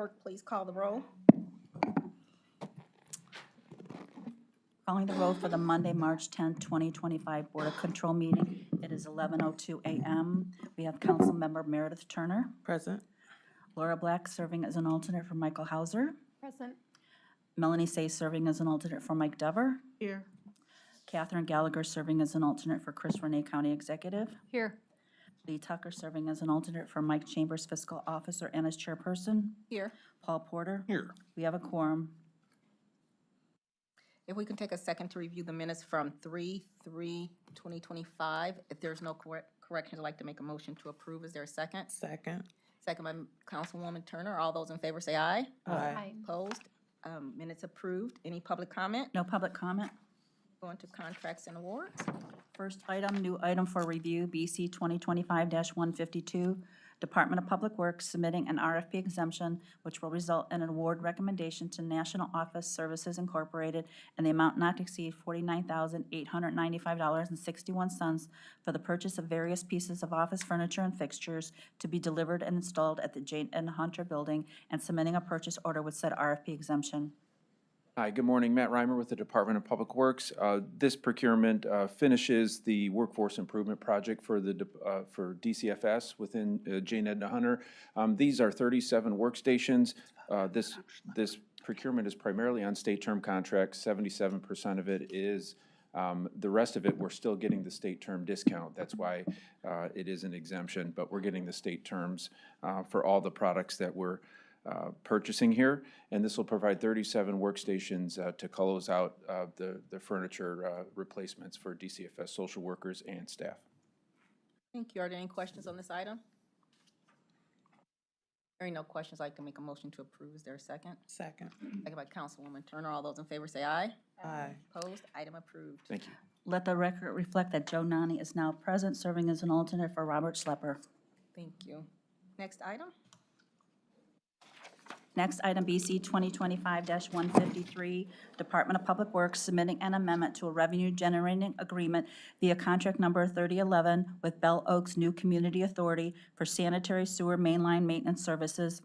Clerk, please call the roll. Calling the roll for the Monday, March 10, 2025 Board of Control meeting. It is 11:02 a.m. We have Councilmember Meredith Turner, Present. Laura Black serving as an alternate for Michael Hauser, Present. Melanie Say serving as an alternate for Mike Dever, Here. Catherine Gallagher serving as an alternate for Chris Renee, County Executive, Here. Lee Tucker serving as an alternate for Mike Chambers, Fiscal Officer and as chairperson, Here. Paul Porter. Here. We have a quorum. If we can take a second to review the minutes from 3/3/2025. If there's no corrections, I'd like to make a motion to approve. Is there a second? Second. Second by Councilwoman Turner. All those in favor say aye. Aye. Opposed? Minutes approved. Any public comment? No public comment. Going to contracts and awards. First item, new item for review, BC 2025-152, Department of Public Works submitting an RFP exemption, which will result in an award recommendation to National Office Services Incorporated in the amount not to exceed $49,895.61 for the purchase of various pieces of office furniture and fixtures to be delivered and installed at the Jane N. Hunter Building, and submitting a purchase order with said RFP exemption. Hi, good morning. Matt Reimer with the Department of Public Works. This procurement finishes the workforce improvement project for for DCFS within Jane Edna Hunter. These are 37 workstations. This procurement is primarily on state term contracts. 77% of it is. The rest of it, we're still getting the state term discount. That's why it is an exemption, but we're getting the state terms for all the products that we're purchasing here, and this will provide 37 workstations to close out the furniture replacements for DCFS social workers and staff. Thank you. Are there any questions on this item? Hearing no questions, I'd like to make a motion to approve. Is there a second? Second. Second by Councilwoman Turner. All those in favor say aye. Aye. Opposed? Item approved. Thank you. Let the record reflect that Joe Nani is now present, serving as an alternate for Robert Schlepper. Thank you. Next item? Next item, BC 2025-153, Department of Public Works submitting an amendment to a revenue-generating agreement via contract number 3011 with Bell Oaks New Community Authority for sanitary sewer mainline maintenance services,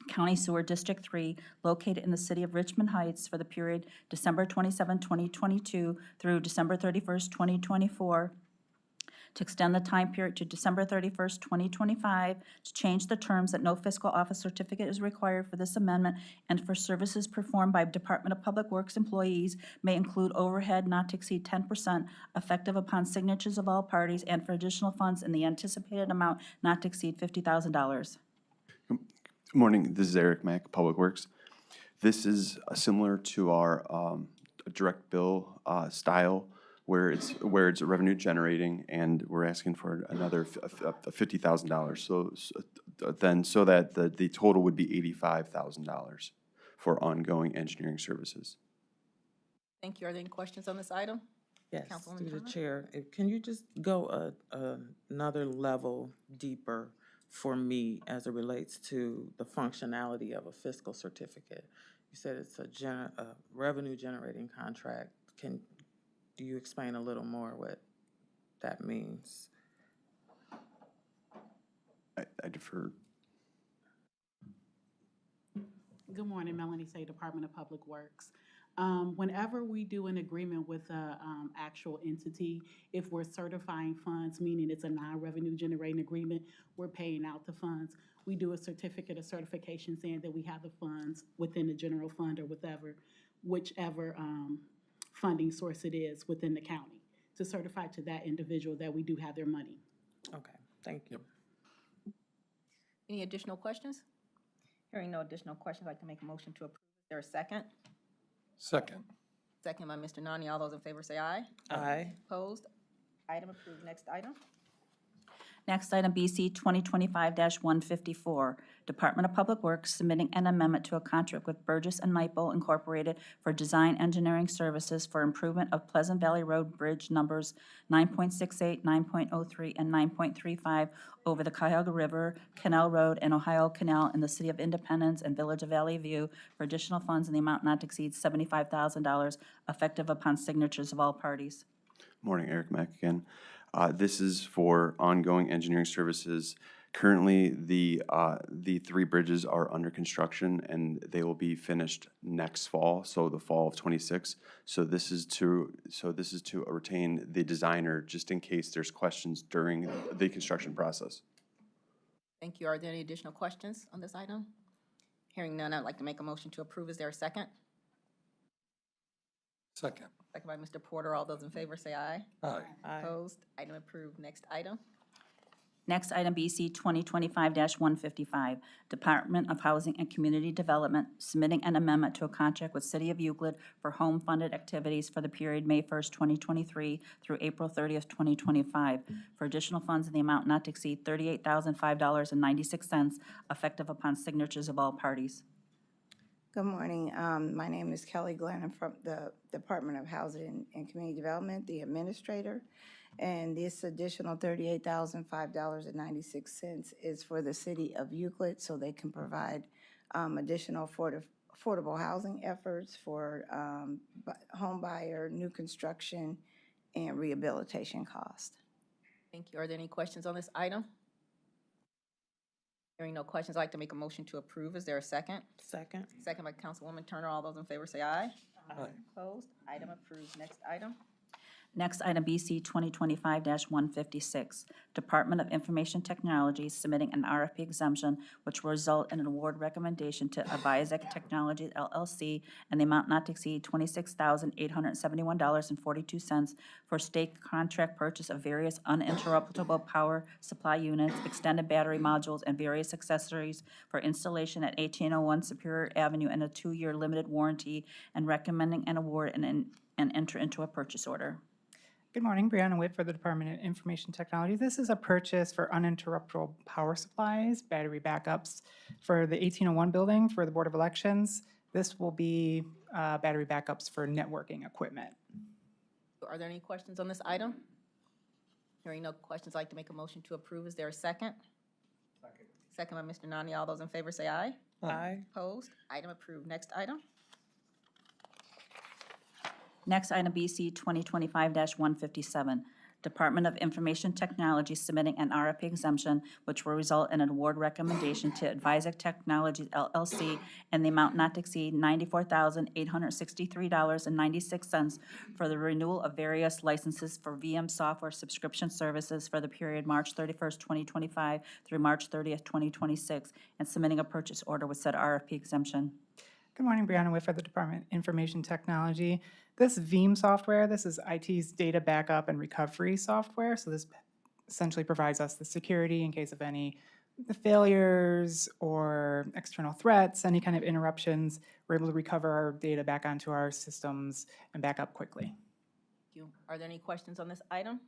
County Sewer District 3, located in the city of Richmond Heights for the period December 27, 2022 through December 31st, 2024, to extend the time period to December 31st, 2025, to change the terms that no fiscal office certificate is required for this amendment, and for services performed by Department of Public Works employees may include overhead not to exceed 10%, effective upon signatures of all parties, and for additional funds in the anticipated amount not to exceed $50,000. Good morning, this is Eric Mack, Public Works. This is similar to our direct bill style, where it's revenue generating, and we're asking for another $50,000. So that the total would be $85,000 for ongoing engineering services. Thank you. Are there any questions on this item? Yes, Councilwoman through the Turner? chair. Can you just go another level deeper for me as it relates to the functionality of a fiscal certificate? You said it's a revenue generating contract. Do you explain a little more what that means? I defer. Good morning, Melanie Say, Department of Public Works. Whenever we do an agreement with a actual entity, if we're certifying funds, meaning it's a non-revenue generating agreement, we're paying out the funds. We do a certificate of certification saying that we have the funds within the general fund or whichever funding source it is within the county, to certify to that individual that we do have their money. Okay, thank you. Any additional questions? Hearing no additional questions, I'd like to make a motion to approve. Is there a second? Second. Second by Mr. Nani. All those in favor say aye. Aye. Opposed? Item approved. Next item? Next item, BC 2025-154, Department of Public Works submitting an amendment to a contract with Burgess and Nyepel Incorporated for design engineering services for improvement of Pleasant Valley Road Bridge numbers 9.68, 9.03, and 9.35 over the Cuyahoga River, Canal Road, and Ohio Canal in the City of Independence and Village of Valley View for additional funds in the amount not to exceed $75,000, effective upon signatures of all parties. Morning, Eric Mack again. This is for ongoing engineering services Currently, the three bridges are under construction, and they will be finished next fall, so the fall of '26. So this is to retain the designer, just in case there's questions during the construction process. Thank you. Are there any additional questions on this item? Hearing none, I'd like to make a motion to approve. Is there a second? Second. Second by Mr. Porter. All those in favor say aye. Aye. Opposed? Item approved. Next item. Next item, BC 2025-155, Department of Housing and Community Development submitting an amendment to a contract with City of Euclid for home-funded activities for the period May 1st, 2023 through April 30th, 2025, for additional funds in the amount not to exceed $38,005.96, effective upon signatures of all parties. Good morning. My name is Kelly Glenn. I'm from the Department of Housing and Community Development, the administrator. And this additional $38,005.96 is for the city of Euclid, so they can provide additional affordable housing efforts for home buyer, new construction, and rehabilitation costs. Thank you. Are there any questions on this item? Hearing no questions, I'd like to make a motion to approve. Is there a second? Second. Second by Councilwoman Turner. All those in favor say aye. Aye. Opposed? Item approved. Next item. Next item, BC 2025-156, Department of Information Technology submitting an RFP exemption which will result in an award recommendation to Aviazic Technologies LLC and the amount not to exceed $26,871.42 for state contract purchase of various uninterruptible power supply units, extended battery modules, and various accessories for installation at 1801 Superior Avenue and a 2-year limited warranty, and recommending an award and enter into a purchase order. Good morning, Brianna Witt for the Department of Information Technology. This is a purchase for uninterruptible power supplies, battery backups for the 1801 building for the Board of Elections. This will be battery backups for networking equipment. Are there any questions on this item? Hearing no questions, I'd like to make a motion to approve. Is there a second? Second by Mr. Nani. All those in favor say aye. Aye. Opposed? Item approved. Next item. Next item, BC 2025-157, Department of Information Technology submitting an RFP exemption which will result in an award recommendation to Aviazic Technologies LLC in the amount not to exceed $94,863.96 for the renewal of various licenses for VM software subscription services for the period March 31st, 2025 through March 30th, 2026, and submitting a purchase order with said RFP exemption. Good morning, Brianna Witt for the Department of Information Technology. This Veeam software, this is IT's data backup and recovery software. So this essentially provides us the security in case of any failures or external threats, any kind of interruptions. We're able to recover our data back onto our systems and back up quickly. Thank you. Are there any questions on this item?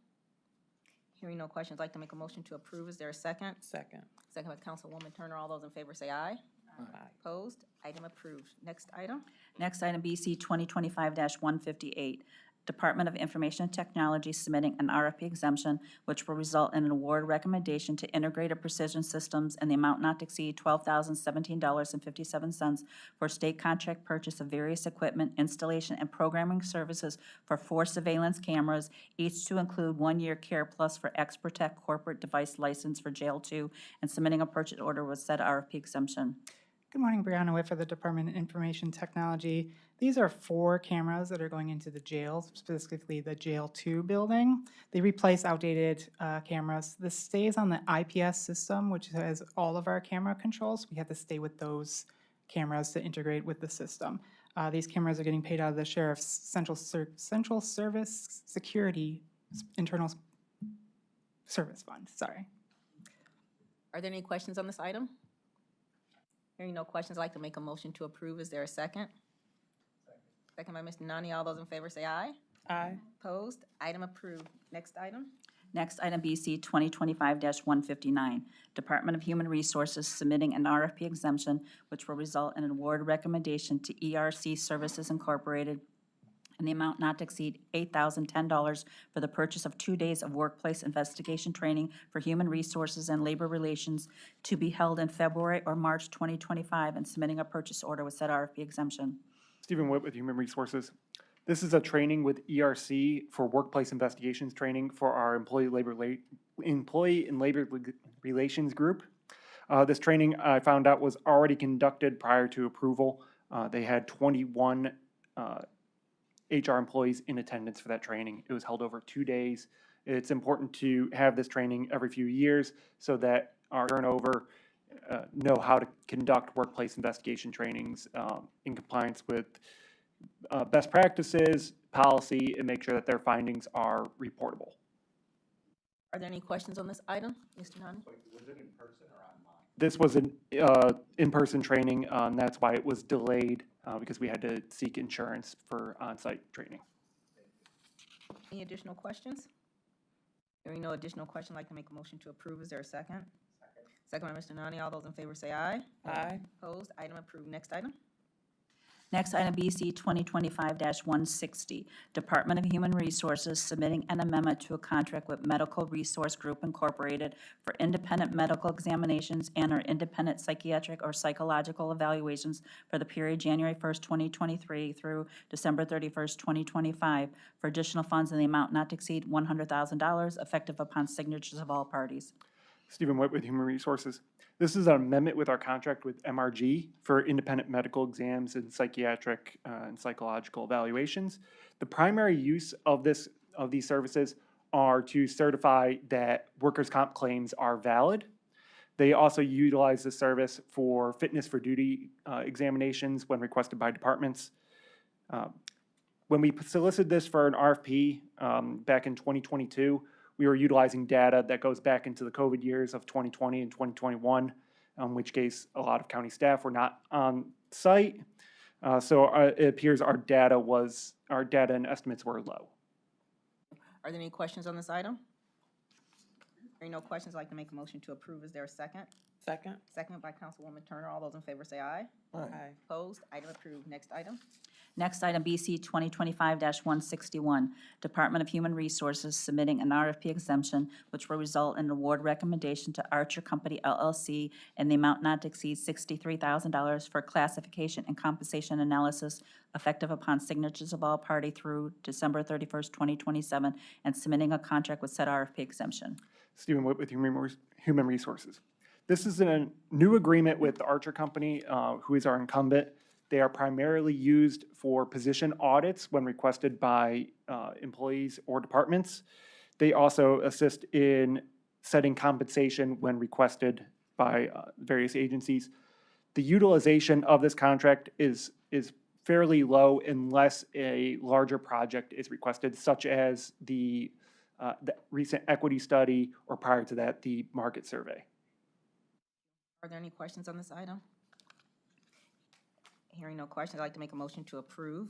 Hearing no questions, I'd like to make a motion to approve. Is there a second? Second. Second by Councilwoman Turner. All those in favor say aye. Aye. Opposed? Item approved. Next item. Next item, BC 2025-158, Department of Information Technology submitting an RFP exemption which will result in an award recommendation to Integrated Precision Systems in the amount not to exceed $12,017.57 for state contract purchase of various equipment, installation, and programming services for 4 surveillance cameras, each to include 1-year Care Plus for XProtect corporate device license for Jail 2, and submitting a purchase order with said RFP exemption. Good morning, Brianna Witt for the Department of Information Technology. These are 4 cameras that are going into the jail, specifically the Jail 2 building. They replace outdated cameras. This stays on the IPS system, which has all of our camera controls. We have to stay with those cameras to integrate with the system. These cameras are getting paid out of the Sheriff's Central Service Security Internal Service Fund, sorry. Are there any questions on this item? Hearing no questions, I'd like to make a motion to approve. Is there a second? Second by Mr. Nani. All those in favor say aye. Aye. Opposed? Item approved. Next item. Next item, BC 2025-159, Department of Human Resources submitting an RFP exemption which will result in an award recommendation to ERC Services Incorporated in the amount not to exceed $8,010 for the purchase of 2 days of workplace investigation training for human resources and labor relations to be held in February or March 2025, and submitting a purchase order with said RFP exemption. Stephen Witt with Human Resources. This is a training with ERC for workplace investigations training for our employee and labor relations group. This training, I found out, was already conducted prior to approval. They had 21 HR employees in attendance for that training. It was held over 2 days. It's important to have this training every few years so that our turnover know how to conduct workplace investigation trainings in compliance with best practices, policy, and make sure that their findings are reportable. Are there any questions on this item? Mr. Nani? This was an in-person training, and that's why it was delayed, because we had to seek insurance for on-site training. Any additional questions? Hearing no additional question, I'd like to make a motion to approve. Is there a second? Second by Mr. Nani. All those in favor say aye. Aye. Opposed? Item approved. Next item. Next item, BC 2025-160, Department of Human Resources submitting an amendment to a contract with Medical Resource Group Incorporated for independent medical examinations and/or independent psychiatric or psychological evaluations for the period January 1st, 2023 through December 31st, 2025, for additional funds in the amount not to exceed $100,000, effective upon signatures of all parties. Stephen White with Human Resources. This is an amendment with our contract with MRG for independent medical exams and psychiatric and psychological evaluations. The primary use of these services are to certify that workers' comp claims are valid. They also utilize the service for fitness for duty examinations when requested by departments. When we solicited this for an RFP back in 2022, we were utilizing data that goes back into the COVID years of 2020 and 2021, in which case a lot of county staff were not on site. So it appears our data and estimates were low. Are there any questions on this item? Hearing no questions, I'd like to make a motion to approve. Is there a second? Second. Second by Councilwoman Turner. All those in favor say aye. Aye. Opposed? Item approved. Next item. Next item, BC 2025-161, Department of Human Resources submitting an RFP exemption which will result in an award recommendation to Archer Company LLC in the amount not to exceed $63,000 for classification and compensation analysis effective upon signatures of all party through December 31st, 2027, and submitting a contract with said RFP exemption. Stephen White with Human Resources. This is a new agreement with the Archer Company, who is our incumbent. They are primarily used for position audits when requested by employees or departments. They also assist in setting compensation when requested by various agencies. The utilization of this contract is fairly low unless a larger project is requested, such as the recent equity study, or prior to that, the market survey. Are there any questions on this item? Hearing no questions, I'd like to make a motion to approve.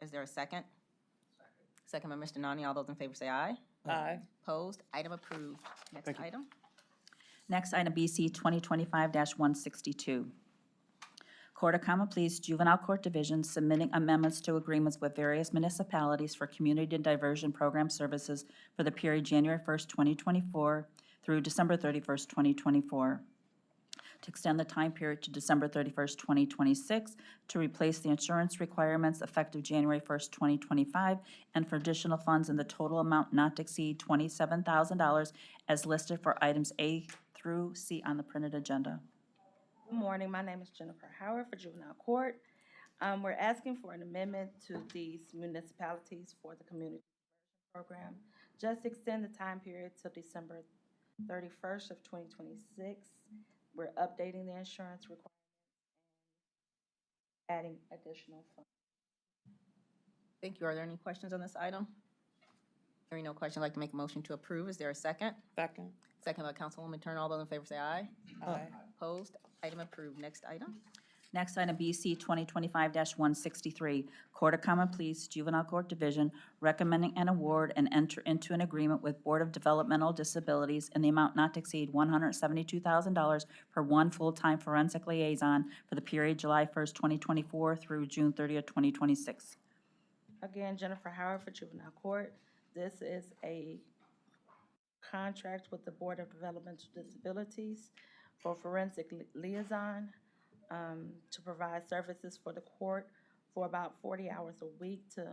Is there a second? Second by Mr. Nani. All those in favor say aye. Aye. Opposed? Item approved. Next Thank you. item. Next item, BC 2025-162. Court of Common Pleas Juvenile Court Division submitting amendments to agreements with various municipalities for community and diversion program services for the period January 1st, 2024 through December 31st, 2024. To extend the time period to December 31st, 2026, to replace the insurance requirements effective January 1st, 2025, and for additional funds in the total amount not to exceed $27,000 as listed for items A through C on the printed agenda. Good morning, my name is Jennifer Howard for Juvenile Court. We're asking for an amendment to these municipalities for the community program. Just extend the time period till December 31st of 2026. We're updating the insurance requirement and adding additional funds. Thank you. Are there any questions on this item? Hearing no question, I'd like to make a motion to approve. Is there a second? Second. Second by Councilwoman Turner. All those in favor say aye. Aye. Opposed? Item approved. Next item. Next item, BC 2025-163, Court of Common Pleas Juvenile Court Division recommending an award and enter into an agreement with Board of Developmental Disabilities in the amount not to exceed $172,000 for one full-time forensic liaison for the period July 1st, 2024 through June 30th, 2026. Again, Jennifer Howard for Juvenile Court. This is a contract with the Board of Developmental Disabilities for forensic liaison. To provide services for the court for about 40 hours a week to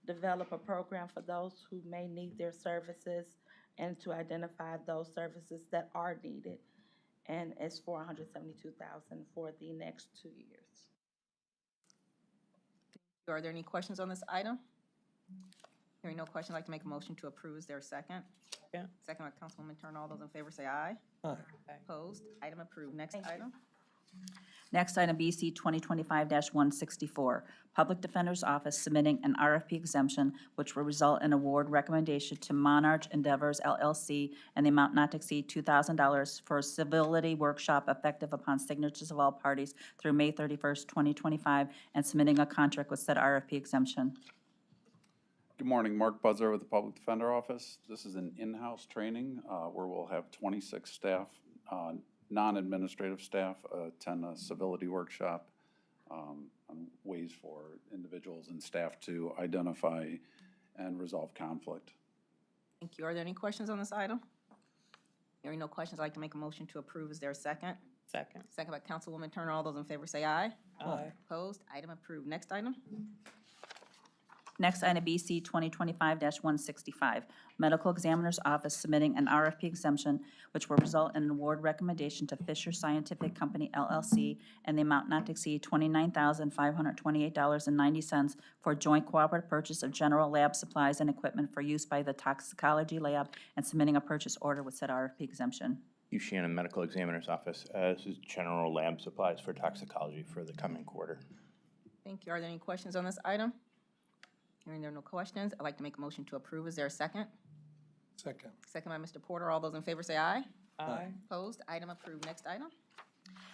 develop a program for those who may need their services, and to identify those services that are needed. And it's for $172,000 for the next 2 years. Are there any questions on this item? Hearing no questions, I'd like to make a motion to approve. Is there a second? Second. Second by Councilwoman Turner. All those in favor say aye. Aye. Opposed? Item approved. Next Thank you. item. Next item, BC 2025-164, Public Defender's Office submitting an RFP exemption which will result in award recommendation to Monarch Endeavors LLC and the amount not to exceed $2,000 for a civility workshop effective upon signatures of all parties through May 31st, 2025, and submitting a contract with said RFP exemption. Good morning, Mark Buzzer with the Public Defender Office. This is an in-house training where we'll have 26 staff, non-administrative staff, attend a civility workshop on ways for individuals and staff to identify and resolve conflict. Thank you. Are there any questions on this item? Hearing no questions, I'd like to make a motion to approve. Is there a second? Second. Second by Councilwoman Turner. All those in favor say aye. Aye. Opposed? Item approved. Next item. Next item, BC 2025-165, Medical Examiner's Office submitting an RFP exemption which will result in an award recommendation to Fisher Scientific Company LLC and the amount not to exceed $29,528.90 for joint cooperative purchase of general lab supplies and equipment for use by the toxicology lab and submitting a purchase order with said RFP exemption. Hugh Shannon, Medical Examiner's Office. This is general lab supplies for toxicology for the coming quarter. Thank you. Are there any questions on this item? Hearing there are no questions, I'd like to make a motion to approve. Is there a second? Second. Second by Mr. Porter. All those in favor say aye. Aye. Opposed? Item approved. Next item.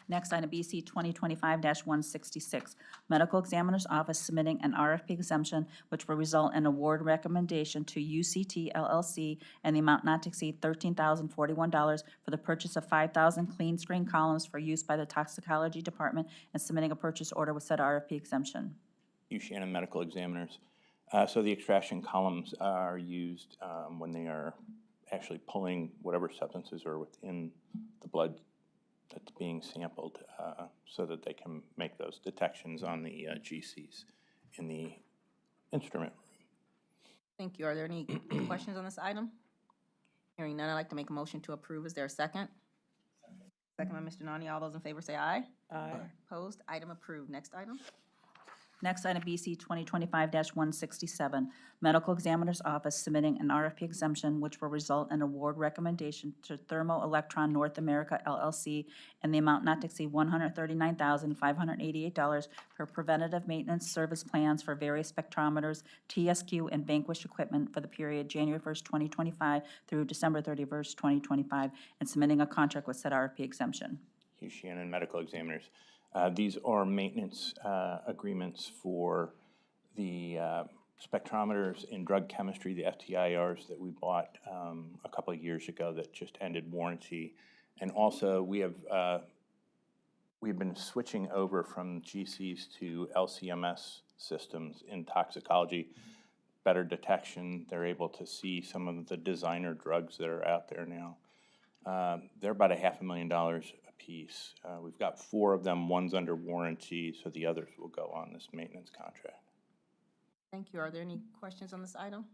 Next item, BC 2025-166, Medical Examiner's Office submitting an RFP exemption which will result in award recommendation to UCT LLC and the amount not to exceed $13,041 for the purchase of 5,000 clean screen columns for use by the toxicology department and submitting a purchase order with said RFP exemption. Hugh Shannon, Medical Examiners. So the extraction columns are used when they are actually pulling whatever substances are within the blood that's being sampled so that they can make those detections on the GCs in the instrument room. Thank you. Are there any questions on this item? Hearing none, I'd like to make a motion to approve. Is there a second? Second by Mr. Nani. All those in favor say aye. Aye. Opposed? Item approved. Next item. Next item, BC 2025-167, Medical Examiner's Office submitting an RFP exemption which will result in award recommendation to Thermo Electron North America LLC and the amount not to exceed $139,588 for preventative maintenance service plans for various spectrometers, TSQ, and Vanquish equipment for the period January 1st, 2025 through December 31st, 2025, and submitting a contract with said RFP exemption. Hugh Shannon, Medical Examiners. These are maintenance agreements for the spectrometers in drug chemistry, the FTIRs that we bought a couple of years ago that just ended warranty. And also we've been switching over from GCs to LCMS systems in toxicology. Better detection, they're able to see some of the designer drugs that are out there now. They're about $500,000 a piece. We've got 4 of them, one's under warranty, so the others will go on this maintenance contract. Thank you. Are there any questions on this item?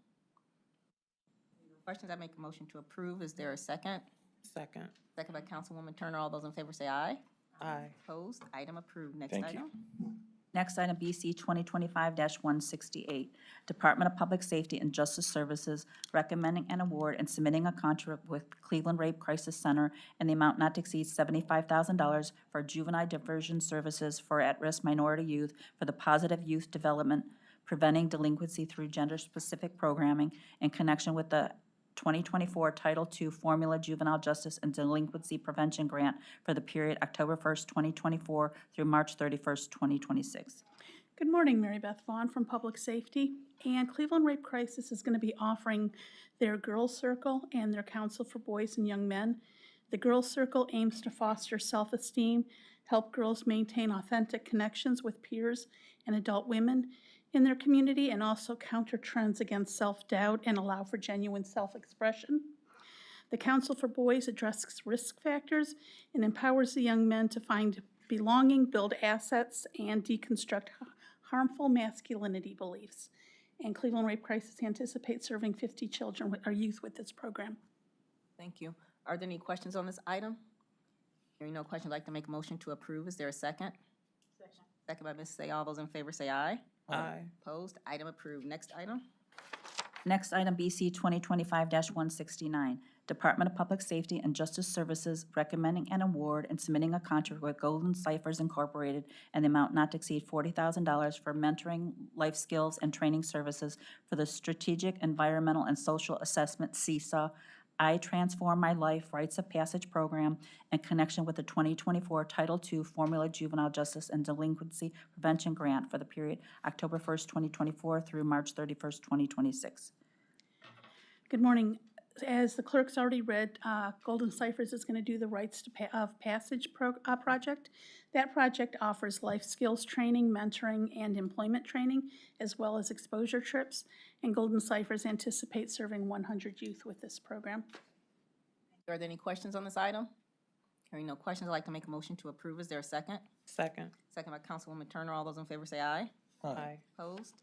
Questions, I make a motion to approve. Is there a second? Second. Second by Councilwoman Turner. All those in favor say aye. Aye. Opposed? Item approved. Next Thank item. Next item, BC 2025-168, Department of Public Safety and Justice Services recommending an award and submitting a contract with Cleveland Rape Crisis Center in the amount not to exceed $75,000 for juvenile diversion services for at-risk minority youth for the positive youth development, preventing delinquency through gender-specific programming in connection with the 2024 Title II Formula Juvenile Justice and Delinquency Prevention Grant for the period October 1st, 2024 through March 31st, 2026. Good morning, Mary Beth Vaughn from Public Safety. And Cleveland Rape Crisis is going to be offering their Girls Circle and their Council for Boys and Young Men. The Girls Circle aims to foster self-esteem, help girls maintain authentic connections with peers and adult women in their community, and also counter trends against self-doubt and allow for genuine self-expression. The Council for Boys addresses risk factors and empowers the young men to find belonging, build assets, and deconstruct harmful masculinity beliefs. And Cleveland Rape Crisis anticipates serving 50 children or youth with this program. Thank you. Are there any questions on this item? Hearing no questions, I'd like to make a motion to approve. Is there a second? Second by Ms. Say. All those in favor say aye. Aye. Opposed? Item approved. Next item. Next item, BC 2025-169, Department of Public Safety and Justice Services recommending an award and submitting a contract with Golden Ciphers Incorporated and the amount not to exceed $40,000 for mentoring, life skills, and training services for the Strategic Environmental and Social Assessment (CESA) I Transform My Life Rites of Passage Program in connection with the 2024 Title II Formula Juvenile Justice and Delinquency Prevention Grant for the period October 1st, 2024 through March 31st, 2026. Good morning. As the clerk's already read, Golden Ciphers is going to do the Rites of Passage project. That project offers life skills training, mentoring, and employment training, as well as exposure trips. And Golden Ciphers anticipates serving 100 youth with this program. Are there any questions on this item? Hearing no questions, I'd like to make a motion to approve. Is there a second? Second. Second by Councilwoman Turner. All those in favor say aye. Aye. Opposed?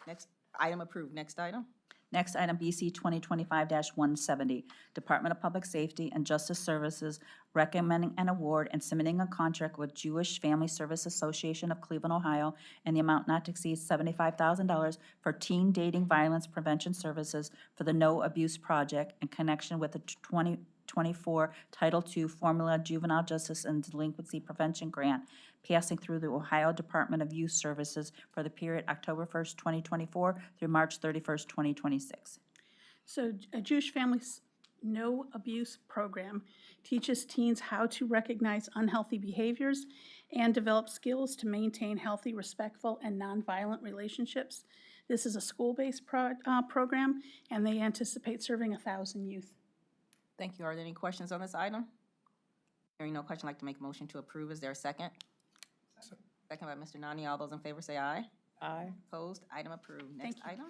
Next item approved. Next item. Next item, BC 2025-170, Department of Public Safety and Justice Services recommending an award and submitting a contract with Jewish Family Service Association of Cleveland, Ohio, in the amount not to exceed $75,000 for teen dating violence prevention services for the No Abuse Project in connection with the 2024 Title II Formula Juvenile Justice and Delinquency Prevention Grant passing through the Ohio Department of Youth Services for the period October 1st, 2024 through March 31st, 2026. So a Jewish Families No Abuse program teaches teens how to recognize unhealthy behaviors and develop skills to maintain healthy, respectful, and nonviolent relationships. This is a school-based program, and they anticipate serving 1,000 youth. Thank you. Are there any questions on this item? Hearing no question, I'd like to make a motion to approve. Is there a second? Second by Mr. Nani. All those in favor say aye. Aye. Opposed? Item approved. Next item.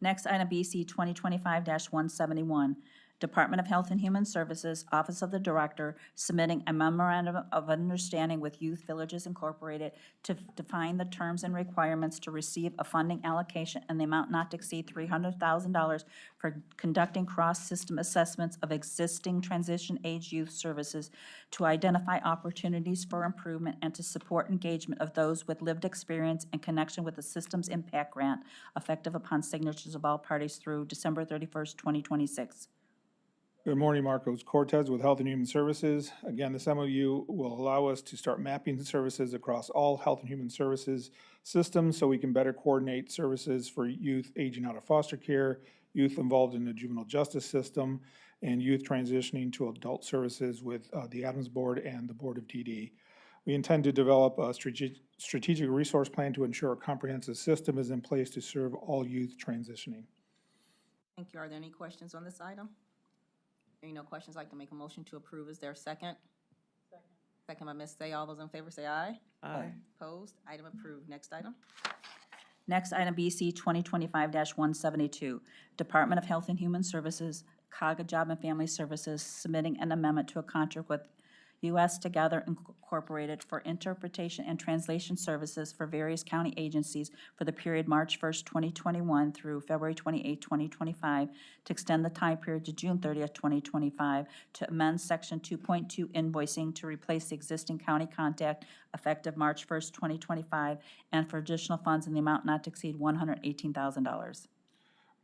Next item, BC 2025-171, Department of Health and Human Services, Office of the Director, submitting a memorandum of understanding with Youth Villages Incorporated to define the terms and requirements to receive a funding allocation in the amount not to exceed $300,000 for conducting cross-system assessments of existing transition-age youth services to identify opportunities for improvement and to support engagement of those with lived experience in connection with the Systems Impact Grant, effective upon signatures of all parties through December 31st, 2026. Good morning, Marcos Cortez with Health and Human Services. Again, this MOU will allow us to start mapping the services across all Health and Human Services systems so we can better coordinate services for youth aging out of foster care, youth involved in the juvenile justice system, and youth transitioning to adult services with the Adams Board and the Board of DD. We intend to develop a strategic resource plan to ensure a comprehensive system is in place to serve all youth transitioning. Thank you. Are there any questions on this item? Hearing no questions, I'd like to make a motion to approve. Is there a second? Second by Ms. Say. All those in favor say aye. Aye. Opposed? Item approved. Next item. Next item, BC 2025-172, Department of Health and Human Services, CAGA Job and Family Services, submitting an amendment to a contract with U.S. Together Incorporated for interpretation and translation services for various county agencies for the period March 1st, 2021 through February 28, 2025, to extend the time period to June 30th, 2025, to amend Section 2.2 invoicing to replace the existing county contact effective March 1st, 2025, and for additional funds in the amount not to exceed $118,000.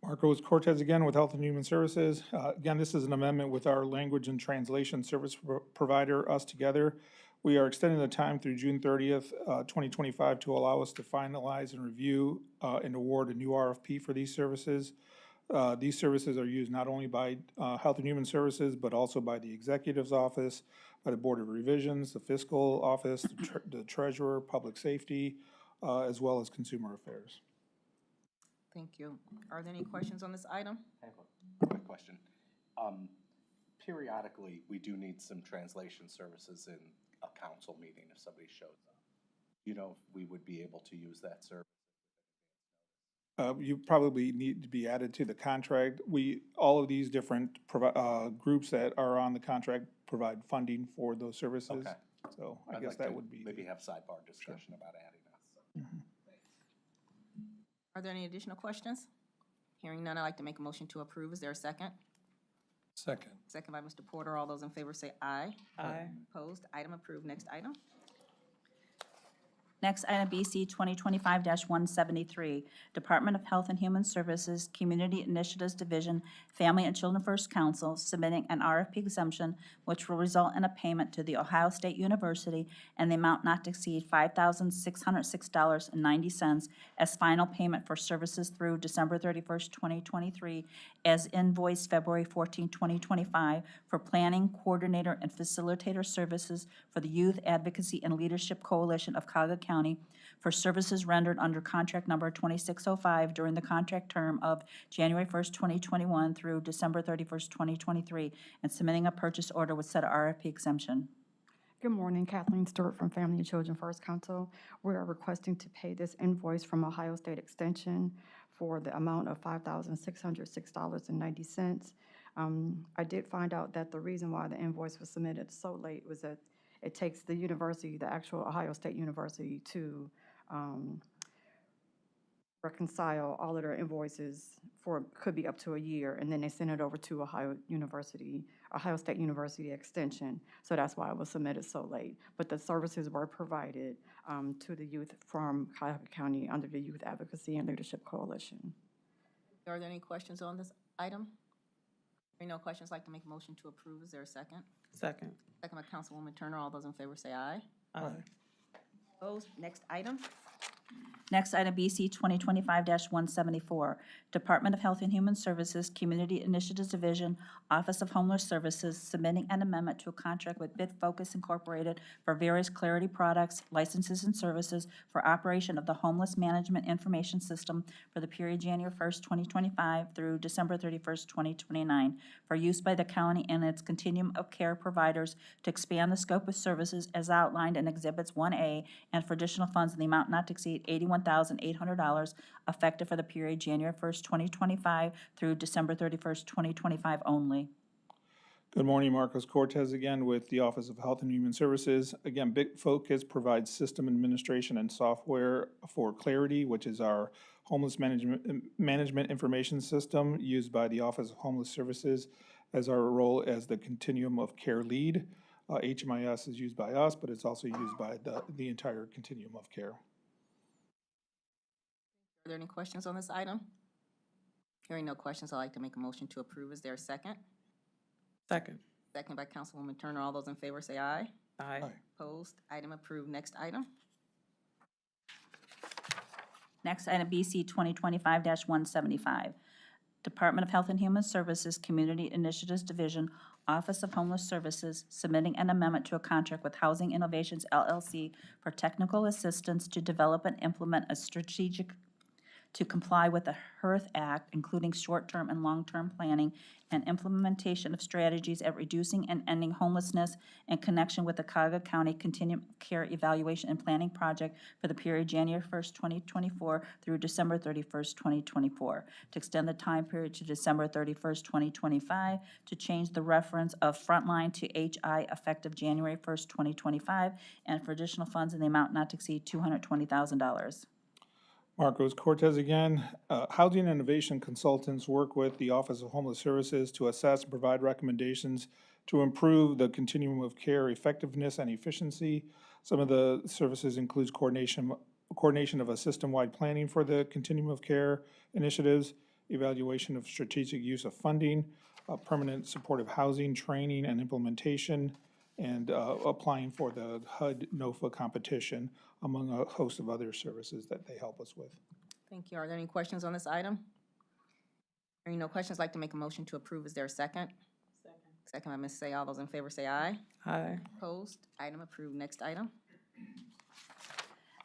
Marcos Cortez again with Health and Human Services. Again, this is an amendment with our language and translation service provider, Us Together. We are extending the time through June 30th, 2025 to allow us to finalize and review and award a new RFP for these services. These services are used not only by Health and Human Services, but also by the Executive's Office, by the Board of Revisions, the Fiscal Office, the Treasurer, Public Safety, as well as Consumer Affairs. Thank you. Are there any questions on this item? I have a quick question. Periodically, we do need some translation services in a council meeting if somebody shows up. You know, if we would be able to use that service. You probably need to be added to the contract. All of these different groups that are on the contract provide funding for those services. Okay. So I I'd guess like that to would be. maybe have sidebar discussion about adding us. Are Are there any additional questions? Hearing none, I'd like to make a motion to approve. Is there a second? Second. Second by Mr. Porter. All those in favor say aye. Aye. Opposed? Item approved. Next item. Next, item BC 2025-173, Department of Health and Human Services, Community Initiatives Division, Family and Children First Council, submitting an RFP exemption which will result in a payment to the Ohio State University and the amount not to exceed $5,606.90 as final payment for services through December 31st, 2023, as invoiced February 14, 2025, for planning, coordinator, and facilitator services for the Youth Advocacy and Leadership Coalition of Cuyahoga County for services rendered under contract number 2605 during the contract term of January 1st, 2021 through December 31st, 2023, and submitting a purchase order with said RFP exemption. Good morning, Kathleen Stewart from Family and Children First Council. We are requesting to pay this invoice from Ohio State Extension for the amount of $5,606.90. I did find out that the reason why the invoice was submitted so late was that it takes the university, the actual Ohio State University, to reconcile all of their invoices for, could be up to a year, and then they send it over to Ohio State University Extension. So that's why it was submitted so late. But the services were provided to the youth from Cuyahoga County under the Youth Advocacy and Leadership Coalition. Are there any questions on this item? Hearing no questions, I'd like to make a motion to approve. Is there a second? Second. Second by Councilwoman Turner. All those in favor say aye. Aye. Opposed? Next item. Next, item BC 2025-174, Department of Health and Human Services, Community Initiatives Division, Office of Homeless Services, submitting an amendment to a contract with BitFocus Incorporated for various Clarity products, licenses, and services for operation of the Homeless Management Information System for the period January 1st, 2025 through December 31st, 2029, for use by the county and its continuum of care providers to expand the scope of services as outlined in Exhibits 1A, and for additional funds in the amount not to exceed $81,800, effective for the period January 1st, 2025 through December 31st, 2025 only. Good morning, Marcos Cortez again with the Office of Health and Human Services. Again, BitFocus provides system administration and software for Clarity, which is our homeless management information system used by the Office of Homeless Services as our role as the continuum of care lead. HMIS is used by us, but it's also used by the entire continuum of care. Are there any questions on this item? Hearing no questions, I'd like to make a motion to approve. Is there a second? Second. Second by Councilwoman Turner. All those in favor say aye. Aye. Opposed? Item approved. Next item. Next, item BC 2025-175, Department of Health and Human Services, Community Initiatives Division, Office of Homeless Services, submitting an amendment to a contract with Housing Innovations LLC for technical assistance to develop and implement a strategic to comply with the HERTH Act, including short-term and long-term planning and implementation of strategies at reducing and ending homelessness in connection with the Cuyahoga County Continuum of Care Evaluation and Planning Project for the period January 1st, 2024 through December 31st, 2024, to extend the time period to December 31st, 2025, to change the reference of frontline to HI effective January 1st, 2025, and for additional funds in the amount not to exceed $220,000. Marcos Cortez again. Housing Innovation Consultants work with the Office of Homeless Services to assess and provide recommendations to improve the continuum of care effectiveness and efficiency. Some of the services includes coordination of a system-wide planning for the continuum of care initiatives, evaluation of strategic use of funding, permanent supportive housing, training and implementation, and applying for the HUD-NOFA competition, among a host of other services that they help us with. Thank you. Are there any questions on this item? Hearing no questions, I'd like to make a motion to approve. Is there a second? Second. Second by Ms. Say. All those in favor say aye. Aye. Opposed? Item approved. Next item.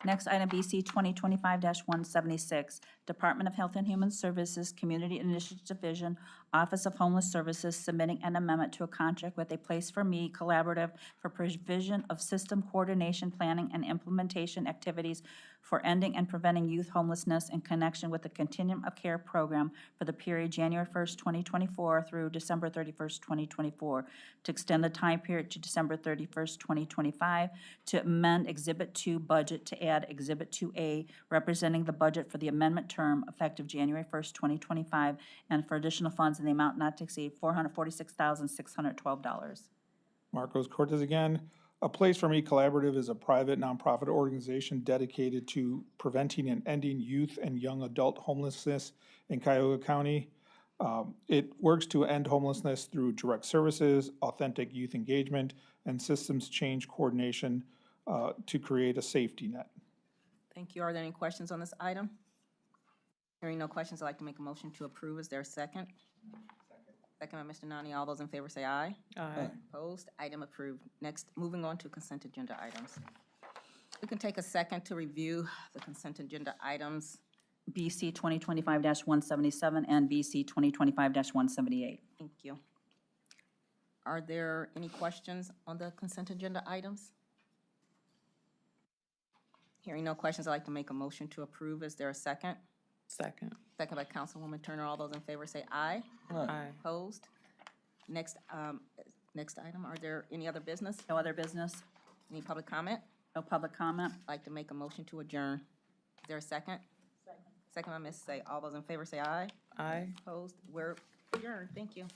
Next, item BC 2025-176, Department of Health and Human Services, Community Initiatives Division, Office of Homeless Services submitting an amendment to a contract with A Place for Me Collaborative for provision of system coordination, planning, and implementation activities for ending and preventing youth homelessness in connection with the Continuum of Care program for the period January 1st, 2024 through December 31st, 2024, to extend the time period to December 31st, 2025, to amend Exhibit 2 budget to add Exhibit 2A representing the budget for the amendment term effective January 1st, 2025, and for additional funds in the amount not to exceed $446,612. Marcos Cortez again. A Place for Me Collaborative is a private nonprofit organization dedicated to preventing and ending youth and young adult homelessness in Cuyahoga County. It works to end homelessness through direct services, authentic youth engagement, and systems change coordination to create a safety net. Thank you. Are there any questions on this item? Hearing no questions, I'd like to make a motion to approve. Is there a second? Second by Mr. Nani. All those in favor say aye. Aye. Opposed? Item approved. Next, moving on to consent agenda items. We can take a second to review the consent agenda items. BC 2025-177 and BC 2025-178. Thank you. Are there any questions on the consent agenda items? Hearing no questions, I'd like to make a motion to approve. Is there a second? Second. Second by Councilwoman Turner. All those in favor say aye. Aye. Opposed? Next, next item, are there any other business? No other business? Any public comment? No public comment? I'd like to make a motion to adjourn. Is there a second? Second by Ms. Say. All those in favor say aye. Aye. Opposed? We're adjourned. Thank you.